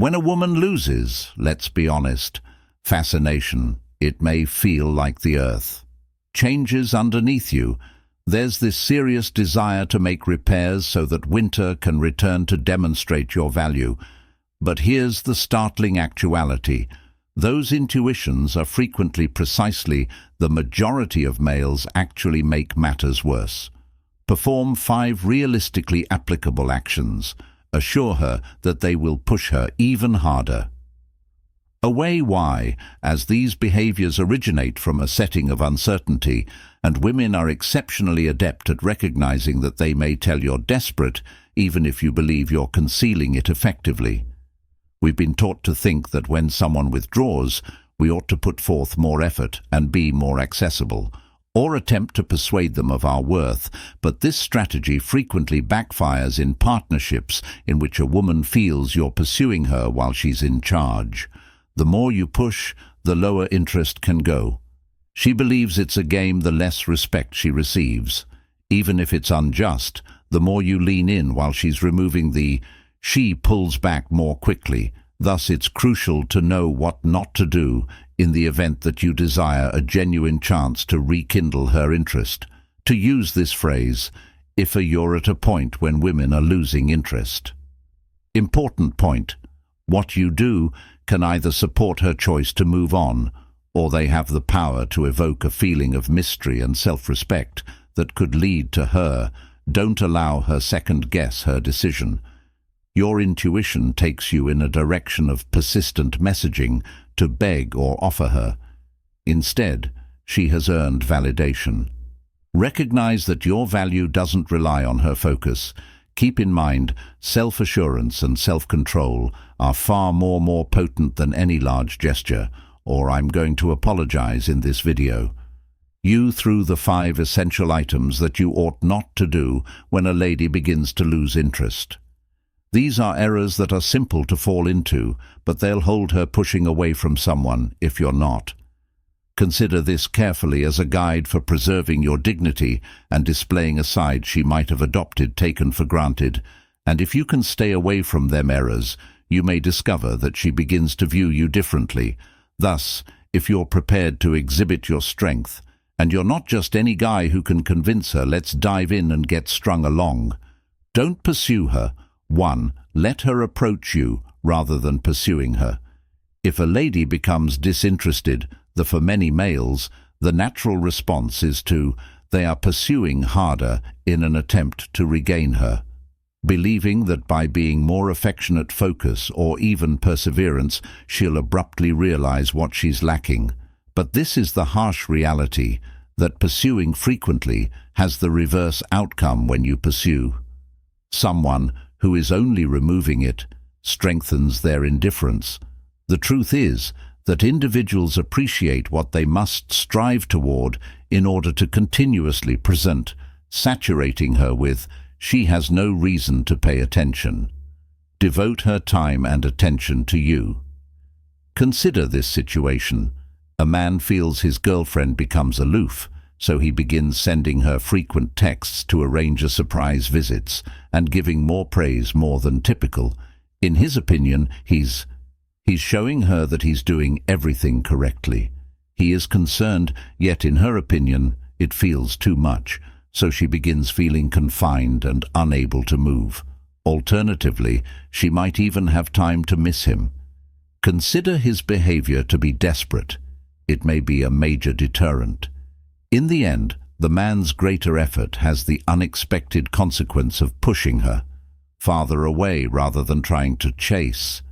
When a woman loses, let's be honest, fascination, it may feel like the earth changes underneath you. There's this serious desire to make repairs so that winter can return to demonstrate your value. But here's the startling actuality. Those intuitions are frequently precisely the majority of males actually make matters worse. Perform 5 realistically applicable actions. Assure her that they will push her even harder. Away why, as these behaviors originate from a setting of uncertainty, and women are exceptionally adept at recognizing that they may tell you're desperate, even if you believe you're concealing it effectively. We've been taught to think that when someone withdraws, we ought to put forth more effort and be more accessible, or attempt to persuade them of our worth, but this strategy frequently backfires in partnerships in which a woman feels you're pursuing her while she's in charge. The more you push, the lower interest can go. She believes it's a game, the less respect she receives. Even if it's unjust, the more you lean in while she's removing she pulls back more quickly. Thus it's crucial to know what not to do in the event that you desire a genuine chance to rekindle her interest. To use this phrase, if you're at a point when women are losing interest. Important point. What you do can either support her choice to move on, or they have the power to evoke a feeling of mystery and self-respect that could lead to her. Don't allow her second-guess her decision. Your intuition takes you in a direction of persistent messaging to beg or offer her. Instead, she has earned validation. Recognize that your value doesn't rely on her focus. Keep in mind, self-assurance and self-control are far more potent than any large gesture, or I'm going to apologize in this video. You through the 5 essential items that you ought not to do when a lady begins to lose interest. These are errors that are simple to fall into, but they'll hold her pushing away from someone if you're not. Consider this carefully as a guide for preserving your dignity and displaying a side she might have taken for granted, and if you can stay away from them errors, you may discover that she begins to view you differently. Thus, if you're prepared to exhibit your strength, and you're not just any guy who can convince her, let's dive in and get strung along. Don't pursue her. 1. Let her approach you rather than pursuing her. If a lady becomes disinterested, for many males, the natural response is they are pursuing harder in an attempt to regain her, believing that by being more affectionate, focus, or even perseverance, she'll abruptly realize what she's lacking. But this is the harsh reality, that pursuing frequently has the reverse outcome when you pursue. Someone who is only removing it strengthens their indifference. The truth is that individuals appreciate what they must strive toward in order to continuously present, saturating her with, she has no reason to pay attention. Devote her time and attention to you. Consider this situation. A man feels his girlfriend becomes aloof, so he begins sending her frequent texts to arrange surprise visits and giving more praise more than typical. In his opinion, he's showing her that he's doing everything correctly. He is concerned, yet in her opinion, it feels too much, so she begins feeling confined and unable to move. Alternatively, she might even have time to miss him. Consider his behavior to be desperate. It may be a major deterrent. In the end, the man's greater effort has the unexpected consequence of pushing her farther away rather than trying to chase.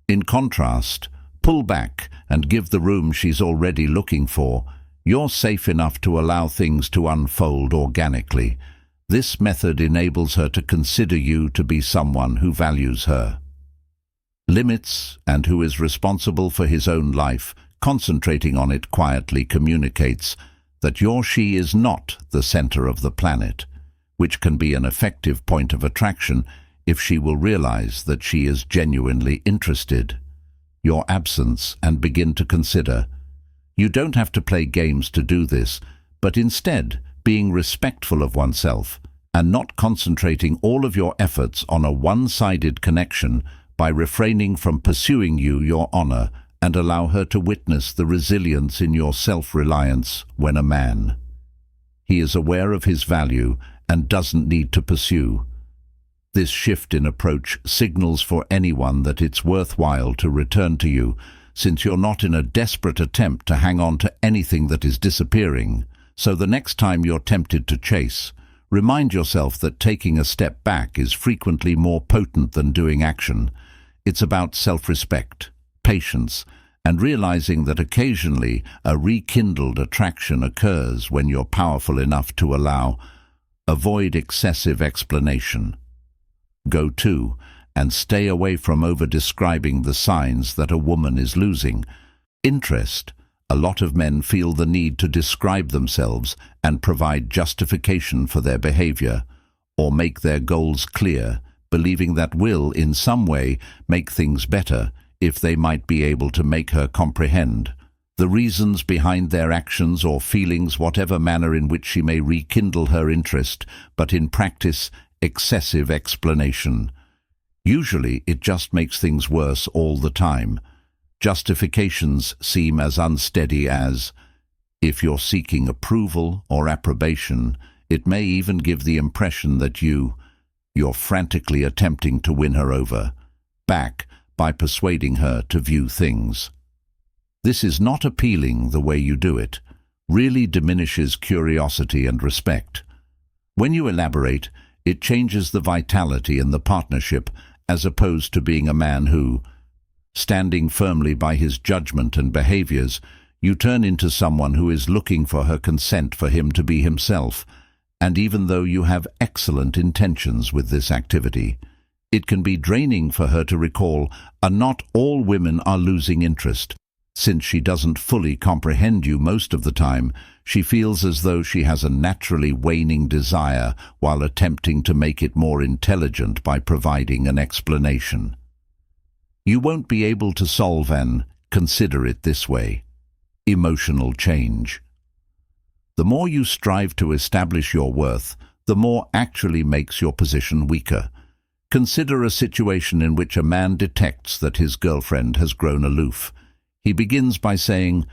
In contrast, pull back and give the room she's already looking for. You're safe enough to allow things to unfold organically. This method enables her to consider you to be someone who values her limits and who is responsible for his own life. Concentrating on it quietly communicates that she is not the center of the planet, which can be an effective point of attraction if she will realize that she is genuinely interested. Your absence and begin to consider. You don't have to play games to do this, but instead being respectful of oneself and not concentrating all of your efforts on a one-sided connection, by refraining from pursuing your honor, and allow her to witness the resilience in your self-reliance when a man. He is aware of his value and doesn't need to pursue. This shift in approach signals for anyone that it's worthwhile to return to you, since you're not in a desperate attempt to hang on to anything that is disappearing. So the next time you're tempted to chase, remind yourself that taking a step back is frequently more potent than doing action. It's about self-respect, patience, and realizing that occasionally a rekindled attraction occurs when you're powerful enough to allow. Avoid excessive explanation. Go to, and stay away from over-describing the signs that a woman is losing interest. A lot of men feel the need to describe themselves and provide justification for their behavior, or make their goals clear, believing that will, in some way, make things better if they might be able to make her comprehend the reasons behind their actions or feelings, whatever manner in which she may rekindle her interest, but in practice, excessive explanation. Usually, it just makes things worse all the time. Justifications seem as unsteady as, if you're seeking approval or approbation, it may even give the impression that you're frantically attempting to win her over, back by persuading her to view things. This is not appealing the way you do it, really diminishes curiosity and respect. When you elaborate, it changes the vitality in the partnership as opposed to being a man who, standing firmly by his judgment and behaviors, you turn into someone who is looking for her consent for him to be himself, and even though you have excellent intentions with this activity, it can be draining for her to recall, not all women are losing interest. Since she doesn't fully comprehend you most of the time, she feels as though she has a naturally waning desire while attempting to make it more intelligent by providing an explanation. You won't be able to solve and consider it this way. Emotional change. The more you strive to establish your worth, the more actually makes your position weaker. Consider a situation in which a man detects that his girlfriend has grown aloof. He begins by saying,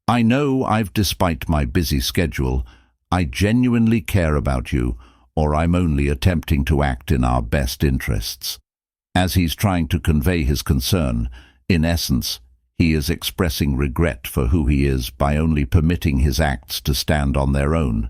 "I know despite my busy schedule, I genuinely care about you, or I'm only attempting to act in our best interests." As he's trying to convey his concern, in essence, he is expressing regret for who he is by only permitting his acts to stand on their own.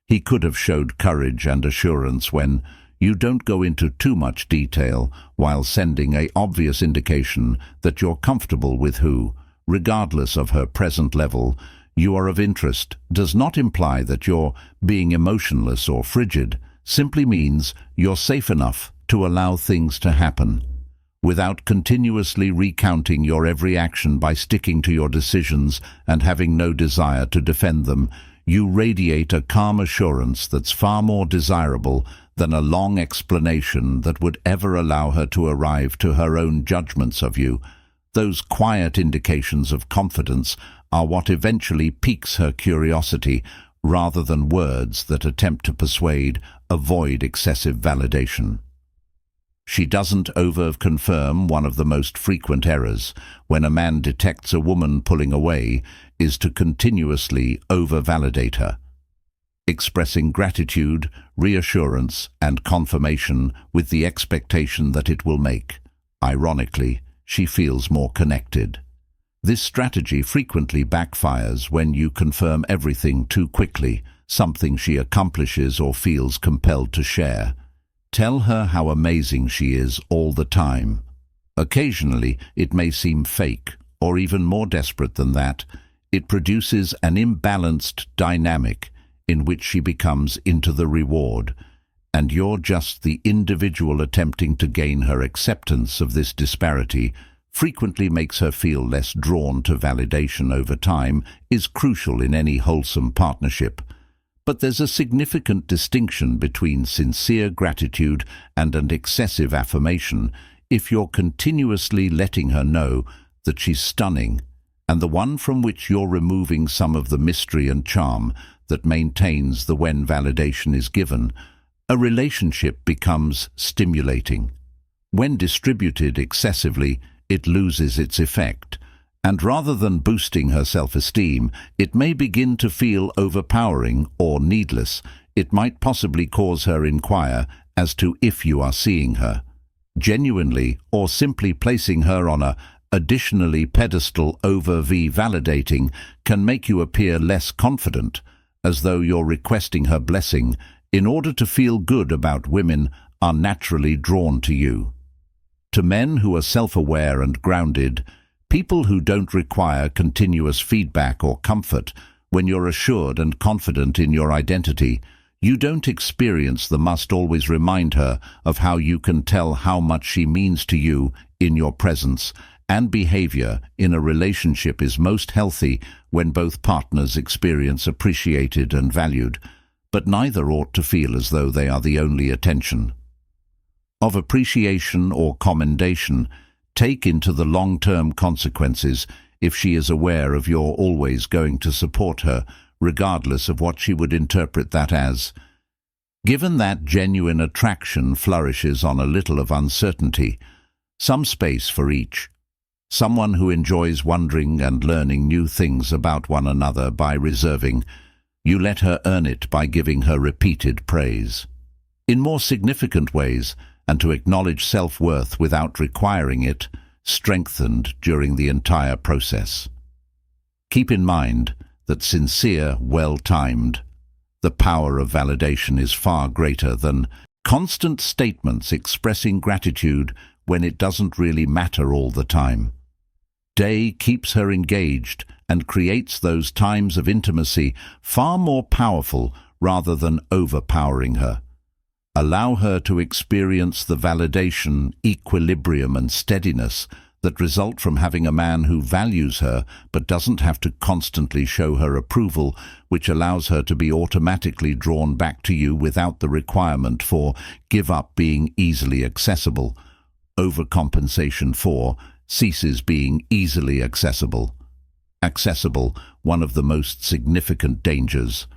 He could have showed courage and assurance when you don't go into too much detail while sending an obvious indication that you're comfortable with who, regardless of her present level, you are of interest. Does not imply that you're being emotionless or frigid, simply means you're safe enough to allow things to happen. Without continuously recounting your every action by sticking to your decisions and having no desire to defend them, you radiate a calm assurance that's far more desirable than a long explanation that would ever allow her to arrive to her own judgments of you. Those quiet indications of confidence are what eventually piques her curiosity, rather than words that attempt to persuade. Avoid excessive validation. She doesn't over-confirm. One of the most frequent errors when a man detects a woman pulling away is to continuously over-validate her, expressing gratitude, reassurance, and confirmation with the expectation that it will make, ironically, she feels more connected. This strategy frequently backfires when you confirm everything too quickly, something she accomplishes or feels compelled to share. Tell her how amazing she is all the time. Occasionally, it may seem fake, or even more desperate than that. It produces an imbalanced dynamic in which she becomes into the reward, and you're just the individual attempting to gain her acceptance. Of this disparity frequently makes her feel less drawn to validation over time, is crucial in any wholesome partnership. But there's a significant distinction between sincere gratitude and an excessive affirmation. If you're continuously letting her know that she's stunning, and the one from which you're removing some of the mystery and charm that maintains the when validation is given, a relationship becomes stimulating. When distributed excessively, it loses its effect, and rather than boosting her self-esteem, it may begin to feel overpowering or needless. It might possibly cause her inquire as to if you are seeing her genuinely, or simply placing her on a additionally pedestal over validating can make you appear less confident, as though you're requesting her blessing. In order to feel good about women are naturally drawn to you. To men who are self-aware and grounded, people who don't require continuous feedback or comfort, when you're assured and confident in your identity, you don't experience the must always remind her of how you can tell how much she means to you in your presence, and behavior in a relationship is most healthy when both partners experience appreciated and valued, but neither ought to feel as though they are the only attention. Of appreciation or commendation, take into the long-term consequences if she is aware of you're always going to support her, regardless of what she would interpret that as. Given that genuine attraction flourishes on a little of uncertainty, some space for each. Someone who enjoys wondering and learning new things about one another by reserving. You let her earn it by giving her repeated praise. In more significant ways, and to acknowledge self-worth without requiring it, strengthened during the entire process. Keep in mind that sincere, well-timed, the power of validation is far greater than constant statements expressing gratitude when it doesn't really matter all the time. Day keeps her engaged and creates those times of intimacy far more powerful rather than overpowering her. Allow her to experience the validation, equilibrium and steadiness that result from having a man who values her but doesn't have to constantly show her approval, which allows her to be automatically drawn back to you without the requirement for give up being easily accessible. Overcompensation for ceases being easily accessible. Accessible, one of the most significant dangers.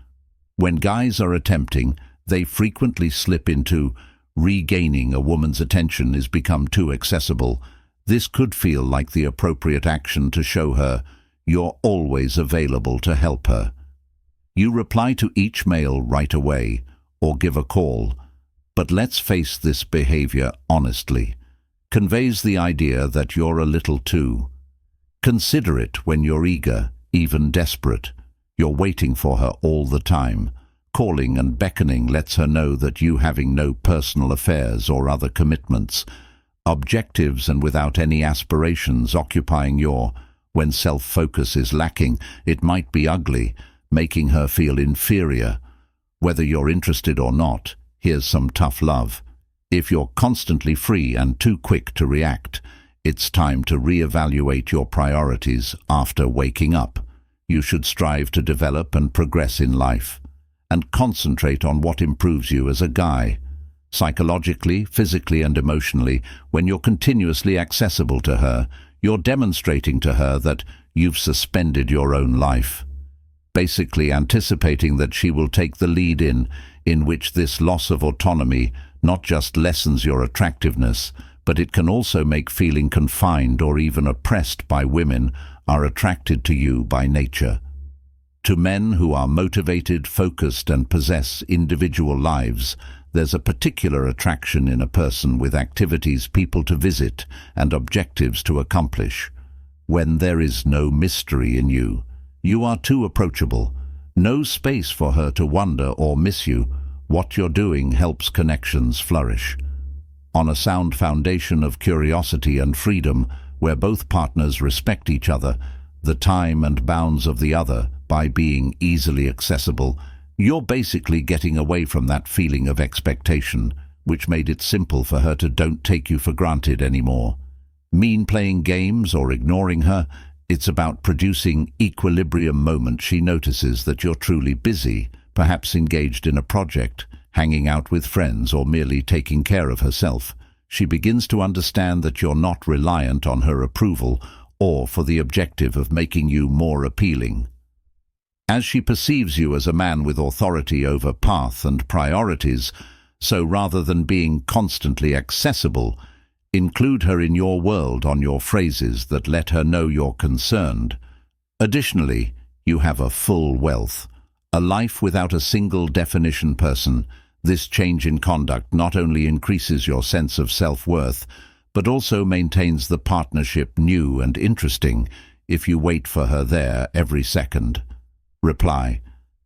When guys are attempting, they frequently slip into regaining a woman's attention is become too accessible. This could feel like the appropriate action to show her you're always available to help her. You reply to each mail right away or give a call, but let's face this behavior honestly. Conveys the idea that you're a little too considerate when you're eager, even desperate. You're waiting for her all the time. Calling and beckoning lets her know that you having no personal affairs or other commitments, objectives and without any aspirations occupying your, when self-focus is lacking, it might be ugly, making her feel inferior. Whether you're interested or not, here's some tough love. If you're constantly free and too quick to react, it's time to reevaluate your priorities after waking up. You should strive to develop and progress in life, and concentrate on what improves you as a guy. Psychologically, physically and emotionally, when you're continuously accessible to her, you're demonstrating to her that you've suspended your own life. Basically anticipating that she will take the lead in which this loss of autonomy not just lessens your attractiveness, but it can also make feeling confined or even oppressed by women are attracted to you by nature. To men who are motivated, focused and possess individual lives, there's a particular attraction in a person with activities, people to visit and objectives to accomplish. When there is no mystery in you, you are too approachable. No space for her to wonder or miss you. What you're doing helps connections flourish. On a sound foundation of curiosity and freedom, where both partners respect each other, the time and bounds of the other, by being easily accessible, you're basically getting away from that feeling of expectation, which made it simple for her to don't take you for granted anymore. Mean playing games or ignoring her, it's about producing equilibrium moments. She notices that you're truly busy, perhaps engaged in a project, hanging out with friends or merely taking care of herself. She begins to understand that you're not reliant on her approval or for the objective of making you more appealing. As she perceives you as a man with authority over path and priorities, so rather than being constantly accessible, Include her in your world on your phrases that let her know you're concerned. Additionally, you have a full wealth, a life without a single definition person. This change in conduct not only increases your sense of self-worth, but also maintains the partnership new and interesting if you wait for her there every second. Reply: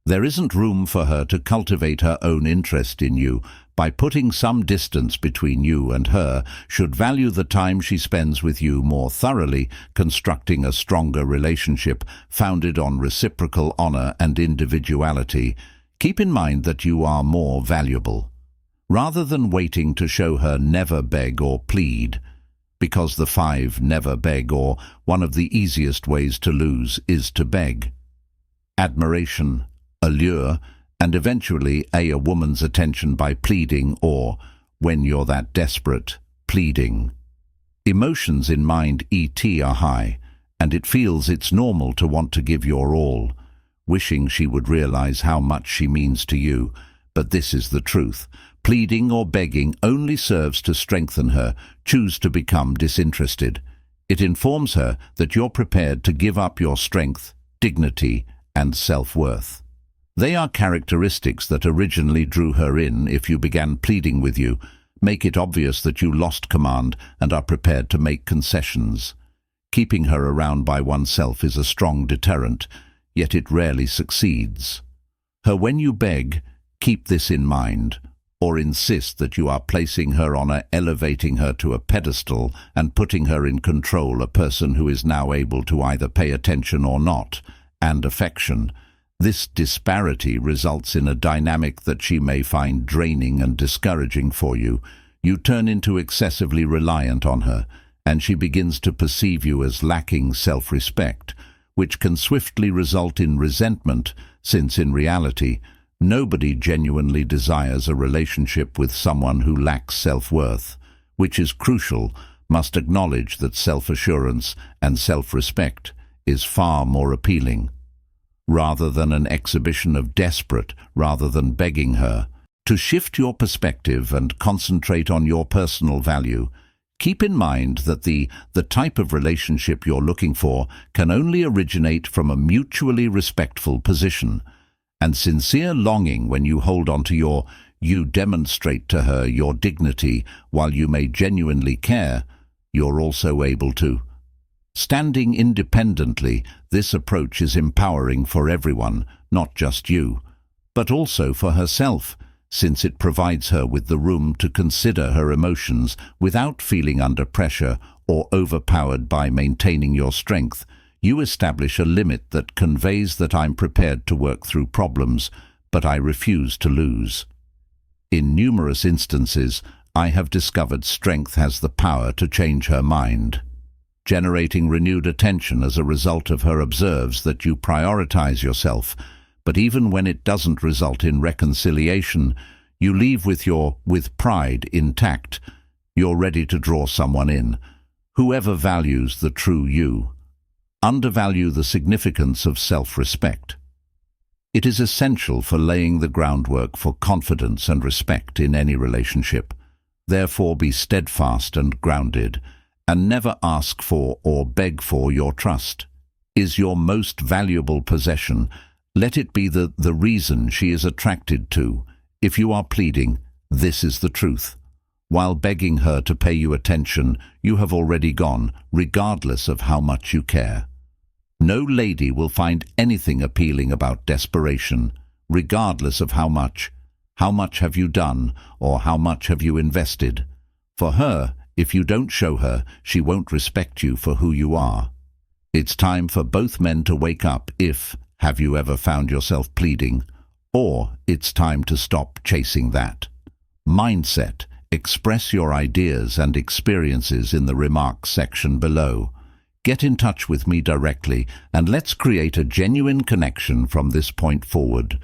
there isn't room for her to cultivate her own interest in you by putting some distance between you and her. Should value the time she spends with you more thoroughly, constructing a stronger relationship founded on reciprocal honor and individuality. Keep in mind that you are more valuable. Rather than waiting to show her, never beg or plead, because the 5 never beg, or one of the easiest ways to lose is to beg. Admiration, allure, and eventually a woman's attention by pleading, or, when you're that desperate, pleading. Emotions in mind ET are high, and it feels it's normal to want to give your all, wishing she would realize how much she means to you. But this is the truth. Pleading or begging only serves to strengthen her. Choose to become disinterested. It informs her that you're prepared to give up your strength, dignity, and self-worth. They are characteristics that originally drew her in. If you began pleading with you, make it obvious that you lost command and are prepared to make concessions. Keeping her around by oneself is a strong deterrent, yet it rarely succeeds. When you beg, keep this in mind, or insist that you are placing her on elevating her to a pedestal and putting her in control, a person who is now able to either pay attention or not, and affection. This disparity results in a dynamic that she may find draining and discouraging for you. You turn into excessively reliant on her, and she begins to perceive you as lacking self-respect, which can swiftly result in resentment, since in reality, nobody genuinely desires a relationship with someone who lacks self-worth, which is crucial. Must acknowledge that self-assurance and self-respect is far more appealing. Rather than an exhibition of desperate, rather than begging her, to shift your perspective and concentrate on your personal value, keep in mind that the type of relationship you're looking for can only originate from a mutually respectful position and sincere longing. When you hold on to you demonstrate to her your dignity. While you may genuinely care, you're also able to. Standing independently, this approach is empowering for everyone, not just you, but also for herself, since it provides her with the room to consider her emotions without feeling under pressure or overpowered. By maintaining your strength, you establish a limit that conveys that I'm prepared to work through problems, but I refuse to lose. In numerous instances, I have discovered strength has the power to change her mind. Generating renewed attention as a result of her observes that you prioritize yourself, but even when it doesn't result in reconciliation, you leave with pride intact. You're ready to draw someone in. Whoever values the true you. Undervalue the significance of self-respect. It is essential for laying the groundwork for confidence and respect in any relationship. Therefore, be steadfast and grounded, and never ask for or beg for your trust. Is your most valuable possession. Let it be the reason she is attracted to. If you are pleading, this is the truth. While begging her to pay you attention, you have already gone, regardless of how much you care. No lady will find anything appealing about desperation, regardless of how much. How much have you done, or how much have you invested? For her, if you don't show her, she won't respect you for who you are. It's time for both men to wake up. Have you ever found yourself pleading? Or it's time to stop chasing that mindset. Express your ideas and experiences in the remarks section below. Get in touch with me directly, and let's create a genuine connection from this point forward.